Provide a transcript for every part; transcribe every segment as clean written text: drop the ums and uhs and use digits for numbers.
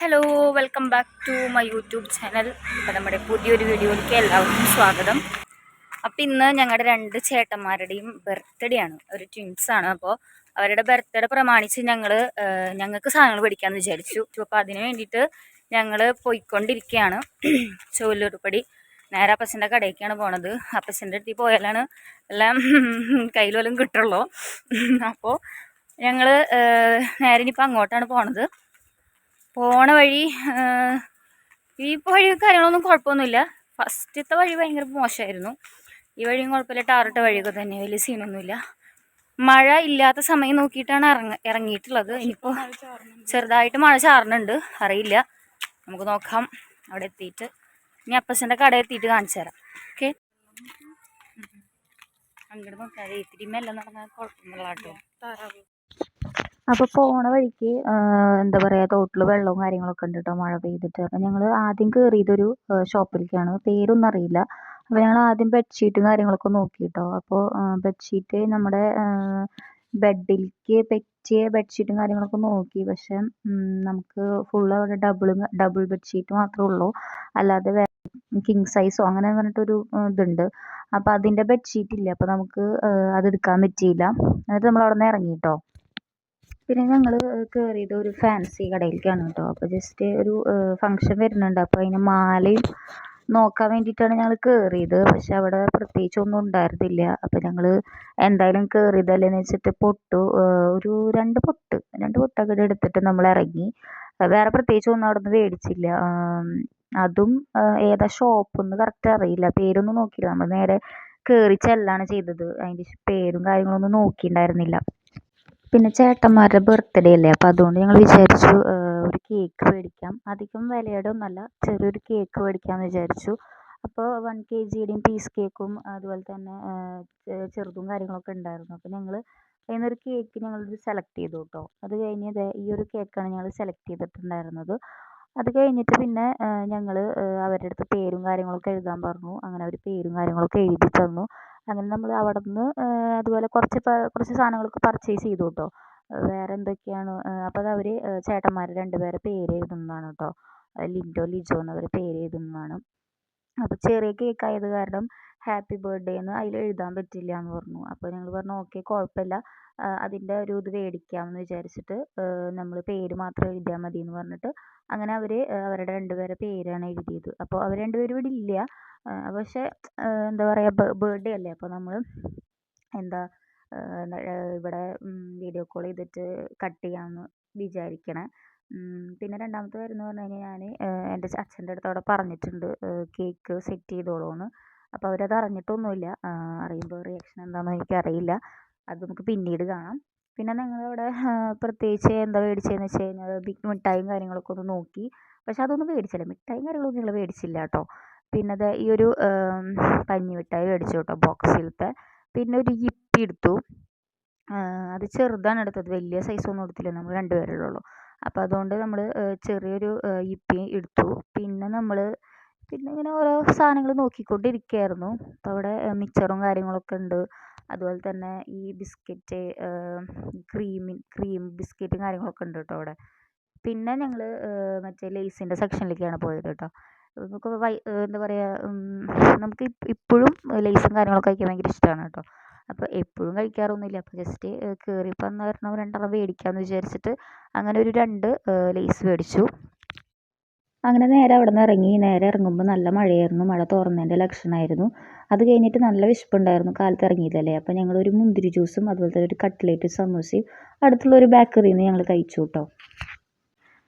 Hello, welcome back to my YouTube channel. അപ്പോൾ നമ്മുടെ പുതിയൊരു വീഡിയോയിലേക്ക് എല്ലാവർക്കും സ്വാഗതം. അപ്പോൾ ഇന്ന് ഞങ്ങളുടെ 2 ചേട്ടന്മാരുടെയും ബർത്ത്ഡേ ആണ്. ഒരു ട്വിൻസാണ്. അപ്പോൾ അവരുടെ ബർത്ത്ഡേ പ്രമാണിച്ച് ഞങ്ങൾക്ക് സാധനങ്ങൾ മേടിക്കാമെന്ന് വിചാരിച്ചു. അപ്പോൾ അതിന് വേണ്ടിയിട്ട് ഞങ്ങൾ പോയിക്കൊണ്ടിരിക്കുകയാണ്. ചോലൂർപ്പടി നേരെ അപ്പച്ചൻ്റെ കടയിലേക്കാണ് പോണത്. അപ്പച്ചൻ്റെ അടുത്ത് പോയാലാണ് എല്ലാം കയ്യിൽ വല്ലതും കിട്ടുള്ളൂ. അപ്പോൾ ഞങ്ങൾ നേരെ ഇനിയിപ്പോൾ അങ്ങോട്ടാണ് പോണത്. പോണ വഴി ഈ വഴി കാര്യങ്ങളൊന്നും കുഴപ്പമൊന്നുമില്ല. ഫസ്റ്റത്തെ വഴി ഭയങ്കര മോശമായിരുന്നു. ഈ വഴിയും കുഴപ്പമില്ല, ടാറിട്ട വഴിയൊക്കെ തന്നെ, വലിയ സീനൊന്നുമില്ല. മഴ ഇല്ലാത്ത സമയം നോക്കിയിട്ടാണ് ഇറങ്ങിയിട്ടുള്ളത്. ഇനിയിപ്പോൾ ചെറുതായിട്ട് മഴ ചാറുന്നുണ്ട്, അറിയില്ല, നമുക്ക് നോക്കാം. അവിടെ എത്തിയിട്ട് ഇനി അപ്പച്ചൻ്റെ കട എത്തിയിട്ട് കാണിച്ചു തരാം. ഓക്കെ, അങ്ങോട്ട് നോക്കാതെ ഇത്തിരി മെല്ലെ നടന്നാൽ കുഴപ്പമൊന്നുമില്ല കേട്ടോ. അപ്പോൾ പോണ വഴിക്ക് എന്താ പറയുക, തോട്ടിൽ വെള്ളവും കാര്യങ്ങളൊക്കെ ഉണ്ട് കേട്ടോ, മഴ പെയ്തിട്ട്. അപ്പോൾ ഞങ്ങൾ ആദ്യം കയറിയതൊരു ഷോപ്പിലേക്കാണ്, പേരൊന്നും അറിയില്ല. അപ്പോൾ ഞങ്ങൾ ആദ്യം ബെഡ്ഷീറ്റും കാര്യങ്ങളൊക്കെ നോക്കി കേട്ടോ. അപ്പോൾ ബെഡ്ഷീറ്റ് നമ്മുടെ ബെഡിലേക്ക് പറ്റിയ ബെഡ്ഷീറ്റും കാര്യങ്ങളൊക്കെ നോക്കി. പക്ഷെ നമുക്ക് ഫുള്ള് അവിടെ ഡബിൾ ബെഡ്ഷീറ്റ് മാത്രമേ ഉള്ളൂ, അല്ലാതെ കിങ് സൈസോ അങ്ങനെ പറഞ്ഞിട്ടൊരു ഇതുണ്ട്. അപ്പോൾ അതിൻ്റെ ബെഡ്ഷീറ്റ് ഇല്ല. അപ്പോൾ നമുക്ക് അതെടുക്കാൻ പറ്റിയില്ല. എന്നിട്ട് നമ്മൾ അവിടെ നിന്ന് ഇറങ്ങി കേട്ടോ. പിന്നെ ഞങ്ങൾ കയറിയത് ഒരു ഫാൻസി കടയിലേക്കാണ് കേട്ടോ. അപ്പോൾ ജസ്റ്റ് ഒരു ഫംഗ്ഷൻ വരുന്നുണ്ട്, അപ്പോൾ അതിന് മാലയും നോക്കാൻ വേണ്ടിയിട്ടാണ് ഞങ്ങൾ കയറിയത്. പക്ഷെ അവിടെ പ്രത്യേകിച്ചൊന്നും ഉണ്ടായിരുന്നില്ല. അപ്പോൾ ഞങ്ങൾ എന്തായാലും കയറിയതല്ലേന്ന് വെച്ചിട്ട് ഒരു രണ്ട് പൊട്ടൊക്കെ എടുത്തിട്ട് നമ്മൾ ഇറങ്ങി. വേറെ പ്രത്യേകിച്ചൊന്നും അവിടെ നിന്ന് മേടിച്ചില്ല. അതും ഏതാ ഷോപ്പൊന്നും കറക്റ്റ് അറിയില്ല, പേരൊന്നും നോക്കിയില്ല. നമ്മൾ നേരെ കയറി ചെല്ലാണ് ചെയ്തത്. അതിൻ്റെ പേരും കാര്യങ്ങളൊന്നും നോക്കിയിട്ടുണ്ടായിരുന്നില്ല. പിന്നെ ചേട്ടന്മാരുടെ ബർത്ത്ഡേ അല്ലേ, അപ്പോൾ അതുകൊണ്ട് ഞങ്ങൾ വിചാരിച്ചു ഒരു കേക്ക് മേടിക്കാം. അധികം വിലയുടെ ഒന്നല്ല, ചെറിയൊരു കേക്ക് മേടിക്കാമെന്ന് വിചാരിച്ചു. അപ്പോൾ 1 kgയുടെയും പീസ് കേക്കും അതുപോലെ തന്നെ ചെറുതും കാര്യങ്ങളൊക്കെ ഉണ്ടായിരുന്നു. അപ്പോൾ ഞങ്ങൾ അതിനൊരു കേക്ക് ഞങ്ങളൊരു സെലക്ട് ചെയ്തു കേട്ടോ. അത് കഴിഞ്ഞ് ഈ ഒരു കേക്കാണ് ഞങ്ങൾ സെലക്ട് ചെയ്തിട്ടുണ്ടായിരുന്നത്. അത് കഴിഞ്ഞിട്ട് പിന്നെ ഞങ്ങൾ അവരുടെ അടുത്ത് പേരും കാര്യങ്ങളൊക്കെ എഴുതാൻ പറഞ്ഞു. അങ്ങനെ അവർ പേരും കാര്യങ്ങളൊക്കെ എഴുതി തന്നു. അങ്ങനെ നമ്മൾ അവിടെ നിന്ന് അതുപോലെ കുറച്ച് സാധനങ്ങളൊക്കെ പർച്ചേസ് ചെയ്തു കേട്ടോ. വേറെ എന്തൊക്കെയാണ്, അപ്പോൾ അത് അവർ ചേട്ടന്മാർ 2 പേരെ പേര് എഴുതുന്നതാണ് കേട്ടോ. ലിൻഡോ ലിജോ എന്നവർ പേര് എഴുതുന്നതാണ്. അപ്പോൾ ചെറിയ കേക്ക് ആയത് കാരണം ഹാപ്പി ബർത്ത്ഡേ എന്ന് അതിൽ എഴുതാൻ പറ്റില്ല എന്ന് പറഞ്ഞു. അപ്പോൾ ഞങ്ങൾ പറഞ്ഞു ഓക്കെ, കുഴപ്പമില്ല, അതിൻ്റെ ഒരു ഇത് മേടിക്കാമെന്ന് വിചാരിച്ചിട്ട് നമ്മൾ പേര് മാത്രം എഴുതിയാൽ മതി എന്ന് പറഞ്ഞിട്ട് അങ്ങനെ അവരുടെ 2 പേരെ പേരാണ് എഴുതിയത്. അപ്പോൾ അവർ 2 പേരും ഇവിടെ ഇല്ല. പക്ഷേ എന്താ പറയുക, ബർത്ത്ഡേ അല്ലേ, അപ്പോൾ നമ്മൾ എന്താ ഇവിടെ വീഡിയോ കോൾ ചെയ്തിട്ട് കട്ട് ചെയ്യാമെന്ന് വിചാരിക്കണേ. പിന്നെ രണ്ടാമത്തെ കാര്യം എന്ന് പറഞ്ഞു കഴിഞ്ഞാൽ ഞാൻ എൻ്റെ അച്ഛൻ്റെ അടുത്ത് അവിടെ പറഞ്ഞിട്ടുണ്ട് കേക്ക് സെറ്റ് ചെയ്തോളൂന്ന്. അപ്പോൾ അവരത് അറിഞ്ഞിട്ടൊന്നുമില്ല. അറിയുമ്പോൾ റിയാക്ഷൻ എന്താണെന്ന് എനിക്കറിയില്ല, അത് നമുക്ക് പിന്നീട് കാണാം. പിന്നെ ഞങ്ങളവിടെ പ്രത്യേകിച്ച് എന്താ മേടിച്ചതെന്ന് വെച്ച് കഴിഞ്ഞാൽ മിഠായിയും കാര്യങ്ങളൊക്കെ ഒന്ന് നോക്കി. പക്ഷെ അതൊന്നും മേടിച്ചില്ല, മിഠായിയും കാര്യങ്ങളൊന്നും ഞങ്ങൾ മേടിച്ചില്ല കേട്ടോ. പിന്നെ അത് ഈ ഒരു പഞ്ഞി മിഠായി മേടിച്ചു കേട്ടോ, ബോക്സിലത്തെ. പിന്നെ ഒരു യിപ്പി എടുത്തു. അത് ചെറുതാണ് എടുത്തത്, വലിയ സൈസൊന്നും എടുത്തില്ല, നമ്മൾ 2 പേരല്ലേ ഉള്ളൂ. അപ്പോൾ അതുകൊണ്ട് നമ്മൾ ചെറിയൊരു യിപ്പി എടുത്തു. പിന്നെ ഇങ്ങനെ ഓരോ സാധനങ്ങൾ നോക്കിക്കൊണ്ടിരിക്കുകയായിരുന്നു. അപ്പോൾ അവിടെ മിച്ചറും കാര്യങ്ങളൊക്കെ ഉണ്ട്. അതുപോലെ തന്നെ ഈ ബിസ്ക്കറ്റ്, ക്രീം ബിസ്ക്കറ്റും കാര്യങ്ങളൊക്കെ ഉണ്ട് കേട്ടോ അവിടെ. പിന്നെ ഞങ്ങൾ മറ്റേ ലേസിൻ്റെ സെക്ഷനിലേക്കാണ് പോയത് കേട്ടോ. നമുക്ക് എന്താ പറയുക, നമുക്ക് ഇപ്പോഴും ലേസും കാര്യങ്ങളൊക്കെ കഴിക്കാൻ ഭയങ്കര ഇഷ്ടമാണ് കേട്ടോ. അപ്പോൾ എപ്പോഴും കഴിക്കാറൊന്നുമില്ല, അപ്പോൾ ജസ്റ്റ് കയറിയപ്പോൾ അന്ന് ഒരെണ്ണം 2 മേടിക്കാമെന്ന് വിചാരിച്ചിട്ട് അങ്ങനെ ഒരു 2 ലേസ് മേടിച്ചു. അങ്ങനെ നേരെ അവിടെ നിന്ന് ഇറങ്ങി. നേരെ ഇറങ്ങുമ്പോൾ നല്ല മഴയായിരുന്നു, മഴ തോർന്നതിൻ്റെ ലക്ഷണമായിരുന്നു. അത് കഴിഞ്ഞിട്ട് നല്ല വിശപ്പുണ്ടായിരുന്നു, കാലത്ത് ഇറങ്ങിയതല്ലേ. അപ്പോൾ ഞങ്ങളൊരു മുന്തിരി ജ്യൂസും അതുപോലെ തന്നെ ഒരു കട്ട്ലേറ്റ് സമൂസയും അടുത്തുള്ളൊരു ബേക്കറിയിൽ നിന്ന് ഞങ്ങൾ കഴിച്ചു കേട്ടോ.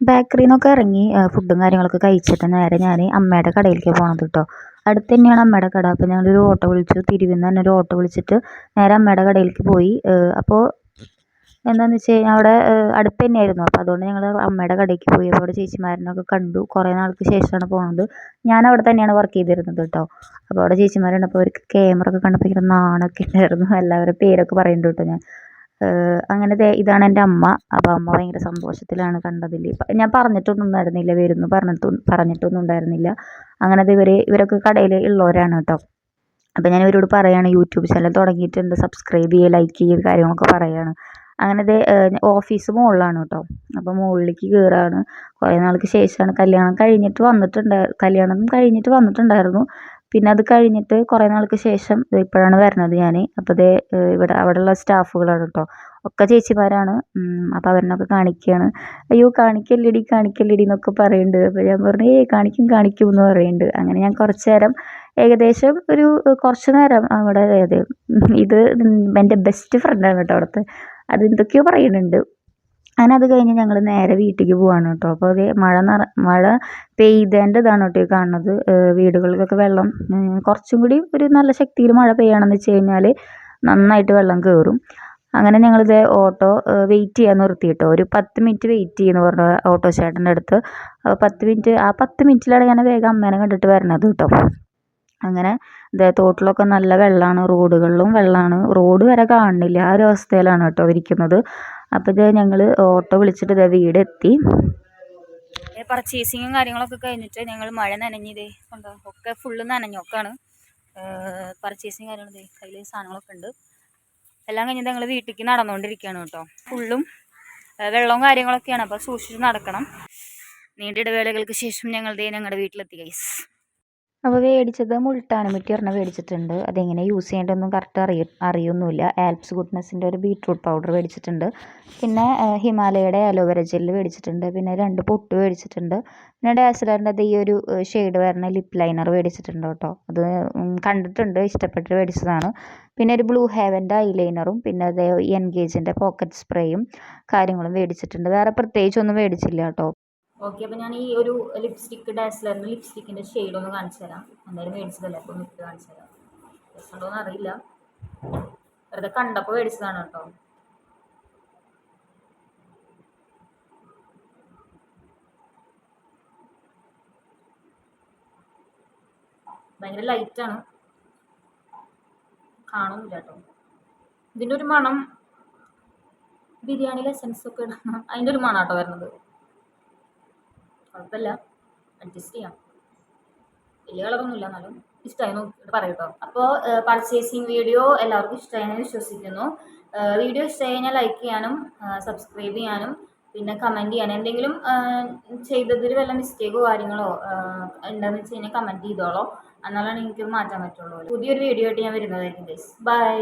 ബേക്കറിയിൽ നിന്നൊക്കെ ഇറങ്ങി ഫുഡും കാര്യങ്ങളൊക്കെ കഴിച്ചിട്ട് നേരെ ഞാൻ അമ്മയുടെ കടയിലേക്ക് പോകണത് കേട്ടോ. അടുത്ത് തന്നെയാണ് അമ്മയുടെ കട. അപ്പോൾ ഞങ്ങളൊരു ഓട്ടോ വിളിച്ചു, തിരുവിൽ നിന്ന് തന്നെ ഒരു ഓട്ടോ വിളിച്ചിട്ട് നേരെ അമ്മയുടെ കടയിലേക്ക് പോയി. അപ്പോൾ എന്താണെന്ന് വെച്ച് കഴിഞ്ഞാൽ അവിടെ അടുത്ത് തന്നെയായിരുന്നു. അപ്പോൾ അതുകൊണ്ട് ഞങ്ങൾ അമ്മയുടെ കടയ്ക്ക് പോയി. അപ്പോൾ അവിടെ ചേച്ചിമാരനൊക്കെ കണ്ടു. കുറേ നാൾക്ക് ശേഷമാണ് പോകുന്നത്. ഞാൻ അവിടെ തന്നെയാണ് വർക്ക് ചെയ്തിരുന്നത് കേട്ടോ. അപ്പോൾ അവിടെ ചേച്ചിമാരുണ്ട്. അപ്പോൾ അവർക്ക് ക്യാമറ ഒക്കെ കണ്ടപ്പോൾ ഭയങ്കര നാണമൊക്കെ ഉണ്ടായിരുന്നു. എല്ലാവരുടെ പേരൊക്കെ പറയുന്നുണ്ട് കേട്ടോ ഞാൻ. അങ്ങനെ ഇതാണ് എൻ്റെ അമ്മ. അപ്പോൾ അമ്മ ഭയങ്കര സന്തോഷത്തിലാണ് കണ്ടതിൽ. ഞാൻ പറഞ്ഞിട്ടൊന്നും ഉണ്ടായിരുന്നില്ല, വരുന്നു പറഞ്ഞിട്ടൊന്നും ഉണ്ടായിരുന്നില്ല. അങ്ങനെ ഇവരൊക്കെ കടയിൽ ഉള്ളവരാണ് കേട്ടോ. അപ്പോൾ ഞാൻ ഇവരോട് പറയുകയാണ് യൂട്യൂബ് ചാനൽ തുടങ്ങിയിട്ടുണ്ട്, സബ്സ്ക്രൈബ് ചെയ്യുക, ലൈക്ക് ചെയ്യുക, കാര്യങ്ങളൊക്കെ പറയുകയാണ്. അങ്ങനെ ഓഫീസ് മുകളിലാണ് കേട്ടോ. അപ്പോൾ മുകളിലേക്ക് കയറുകയാണ്. കുറേ നാൾക്ക് ശേഷമാണ് കല്യാണം കഴിഞ്ഞിട്ട് വന്നിട്ടുണ്ടായിരുന്നു. പിന്നെ അത് കഴിഞ്ഞിട്ട് കുറേ നാൾക്ക് ശേഷം ഇപ്പോഴാണ് വരുന്നത് ഞാൻ. അപ്പോൾ ഇവിടെ അവിടെയുള്ള സ്റ്റാഫുകളാണ് കേട്ടോ, ഒക്കെ ചേച്ചിമാരാണ്. അപ്പോൾ അവരിനൊക്കെ കാണിക്കുകയാണ്. അയ്യോ കാണിക്കല്ലേടി എന്നൊക്കെ പറയുന്നുണ്ട്. അപ്പോൾ ഞാൻ പറഞ്ഞു കാണിക്കും എന്ന് പറയുന്നുണ്ട്. അങ്ങനെ ഞാൻ കുറച്ച് നേരം, ഏകദേശം കുറച്ച് നേരം അവിടെ, ഇത് എൻ്റെ ബെസ്റ്റ് ഫ്രണ്ടാണ് കേട്ടോ അവിടുത്തെ, അതെന്തൊക്കെയോ പറയുന്നുണ്ട്. അങ്ങനെ അത് കഴിഞ്ഞ് ഞങ്ങൾ നേരെ വീട്ടിലേക്ക് പോവാണ് കേട്ടോ. അപ്പോൾ അത് മഴ പെയ്തതിൻ്റെ ഇതാണ് കേട്ടോ ഈ കാണുന്നത്. വീടുകളിലൊക്കെ വെള്ളം കുറച്ചും കൂടി ഒരു നല്ല ശക്തിയിൽ മഴ പെയ്യണമെന്ന് വെച്ച് കഴിഞ്ഞാൽ നന്നായിട്ട് വെള്ളം കയറും. അങ്ങനെ ഞങ്ങളിത് ഓട്ടോ വെയിറ്റ് ചെയ്യാൻ നിർത്തി കേട്ടോ. ഒരു 10 മിനിറ്റ് വെയിറ്റ് ചെയ്യുമെന്ന് പറഞ്ഞു ഓട്ടോ ചേട്ടൻ്റെ അടുത്ത്. അപ്പോൾ 10 മിനിറ്റിലാണ് ഞാൻ വേഗം അമ്മേനെ കണ്ടിട്ട് വരണത് കേട്ടോ. അങ്ങനെ തോട്ടിലൊക്കെ നല്ല വെള്ളമാണ്, റോഡുകളിലും വെള്ളമാണ്, റോഡ് വരെ കാണുന്നില്ല, ആ ഒരു അവസ്ഥയിലാണ് കേട്ടോ ഇരിക്കുന്നത്. അപ്പോൾ ഞങ്ങൾ ഓട്ടോ വിളിച്ചിട്ട് വീടെത്തി. പർച്ചേസിങ്ങും കാര്യങ്ങളൊക്കെ കഴിഞ്ഞിട്ട് ഞങ്ങൾ മഴ നനഞ്ഞിതേ കൊണ്ടോ ഒക്കെ ഫുള്ള് നനഞ്ഞൊക്കെയാണ്. പർച്ചേസിങ് കാര്യങ്ങൾ കയ്യിൽ സാധനങ്ങളൊക്കെ ഉണ്ട്. എല്ലാം കഴിഞ്ഞിട്ട് ഞങ്ങൾ വീട്ടിലേക്ക് നടന്നുകൊണ്ടിരിക്കുകയാണ് കേട്ടോ. ഫുള്ളും വെള്ളവും കാര്യങ്ങളൊക്കെയാണ്, അപ്പോൾ സൂക്ഷിച്ച് നടക്കണം. നീണ്ട ഇടവേളകൾക്ക് ശേഷം ഞങ്ങളുടെ വീട്ടിലെത്തി ഗൈസ്. അപ്പോൾ മേടിച്ചത് മുൾട്ടാണി മിട്ടി ഒരെണ്ണം മേടിച്ചിട്ടുണ്ട്. അതെങ്ങനെ യൂസ് ചെയ്യേണ്ടതെന്നും കറക്റ്റ് അറിയൊന്നുമില്ല. ആൽപ്സ് ഗുഡ്നെസ്സിൻ്റെ ഒരു ബീട്രൂട്ട് പൗഡർ മേടിച്ചിട്ടുണ്ട്. പിന്നെ ഹിമാലയയുടെ അലോവേര ജെല്ല് മേടിച്ചിട്ടുണ്ട്. പിന്നെ 2 പൊട്ട് മേടിച്ചിട്ടുണ്ട്. പിന്നെ ഡാസ്ലറിൻ്റെ ഈ ഒരു ഷെയ്ഡ് വരുന്ന ലിപ്പ് ലൈനർ മേടിച്ചിട്ടുണ്ട് കേട്ടോ. അത് കണ്ടിട്ടുണ്ട്, ഇഷ്ടപ്പെട്ട് മേടിച്ചതാണ്. പിന്നെ ഒരു ബ്ലൂ ഹെവൻ്റെ ഐലൈനറും പിന്നെ എൻഗേജിൻ്റെ പോക്കറ്റ് സ്പ്രേയും കാര്യങ്ങളും മേടിച്ചിട്ടുണ്ട്. വേറെ പ്രത്യേകിച്ചൊന്നും മേടിച്ചില്ല കേട്ടോ. ഓക്കെ, അപ്പോൾ ഞാൻ ഈ ഒരു ലിപ്സ്റ്റിക്ക് ഡാസ്ലറിൻ്റെ ലിപ്സ്റ്റിക്കിൻ്റെ ഷെയ്ഡ് ഒന്ന് കാണിച്ചു തരാം. എന്തായാലും മേടിച്ചതല്ലേ, അപ്പോൾ ഒന്ന് ഇട്ട് കാണിച്ചു തരാം. രസമുണ്ടോയെന്ന് അറിയില്ല, വെറുതെ കണ്ടപ്പോൾ മേടിച്ചതാണ് കേട്ടോ. ഭയങ്കര ലൈറ്റാണ്, കാണുന്നില്ല കേട്ടോ. ഇതിൻ്റെ ഒരു മണം ബിരിയാണിയിൽ എസൻസൊക്കെ ഇടണം, അതിൻ്റെ ഒരു മണം കേട്ടോ വരുന്നത്. കുഴപ്പമില്ല, അഡ്ജസ്റ്റ് ചെയ്യാം. വലിയ കളറൊന്നുമില്ല, എന്നാലും ഇഷ്ടമായി നോക്കിയിട്ട് പറയും കേട്ടോ. അപ്പോൾ പർച്ചേസിങ് വീഡിയോ എല്ലാവർക്കും ഇഷ്ടമായെന്ന് വിശ്വസിക്കുന്നു. വീഡിയോ ഇഷ്ടമായി കഴിഞ്ഞാൽ ലൈക്ക് ചെയ്യാനും സബ്സ്ക്രൈബ് ചെയ്യാനും പിന്നെ കമൻറ്റ് ചെയ്യാനും. എന്തെങ്കിലും ചെയ്തതിൽ വല്ല മിസ്റ്റേക്കോ കാര്യങ്ങളോ എന്താണെന്ന് വെച്ച് കഴിഞ്ഞാൽ കമൻറ്റ് ചെയ്തോളോ, എന്നാലാണ് എനിക്കത് മാറ്റാൻ പറ്റുള്ളൂ. പുതിയൊരു വീഡിയോ ആയിട്ട് ഞാൻ വരുന്നതായിരിക്കും ഗൈസ്. ബൈ.